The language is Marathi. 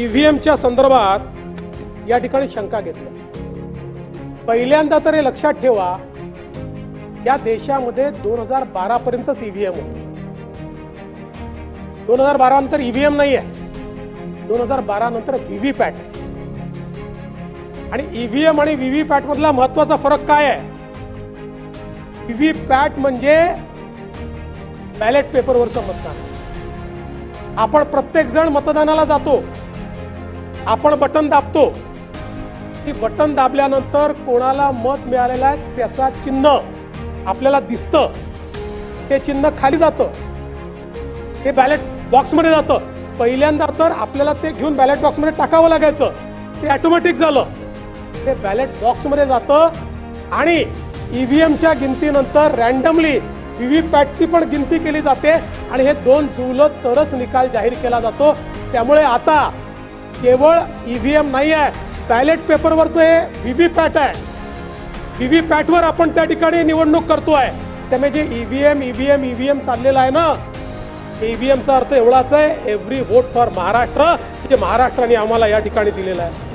ईव्हीएमच्या संदर्भात या ठिकाणी शंका घेतल्या। पहिल्यांदा तर हे लक्षात ठेवा, या देशामध्ये 2012 पर्यंतच ईव्हीएम होते। 2012 नंतर ईव्हीएम नाही आहे, 2012 नंतर व्हीव्हीपॅट आहे। आणि ईव्हीएम आणि व्हीव्हीपॅट मधला महत्त्वाचा फरक काय आहे? व्हीव्हीपॅट म्हणजे बॅलेट पेपरवरचं मतदान। आपण प्रत्येक जण मतदानाला जातो, आपण बटन दाबतो, की बटन दाबल्यानंतर कोणाला मत मिळालेलं आहे त्याचा चिन्ह आपल्याला दिसतं, ते चिन्ह खाली जातं, ते बॅलेट बॉक्समध्ये जातं। पहिल्यांदा तर आपल्याला ते घेऊन बॅलेट बॉक्समध्ये टाकावं लागायचं, ते ऑटोमॅटिक झालं, ते बॅलेट बॉक्समध्ये जातं। आणि ईव्हीएमच्या गिनतीनंतर रॅन्डमली व्हीव्हीपॅटची पण गिनती केली जाते आणि हे दोन जुळलं तरच निकाल जाहीर केला जातो। त्यामुळे आता केवळ ईव्हीएम नाही आहे, बॅलेट पेपरवरचं हे व्हीव्हीपॅट आहे। व्हीव्हीपॅटवर आपण त्या ठिकाणी निवडणूक करतोय। त्यामुळे जे ईव्हीएम चाललेला आहे ना, ईव्हीएमचा अर्थ एवढाच आहे, एव्हरी व्होट फॉर महाराष्ट्र, जे महाराष्ट्राने आम्हाला या ठिकाणी दिलेला आहे।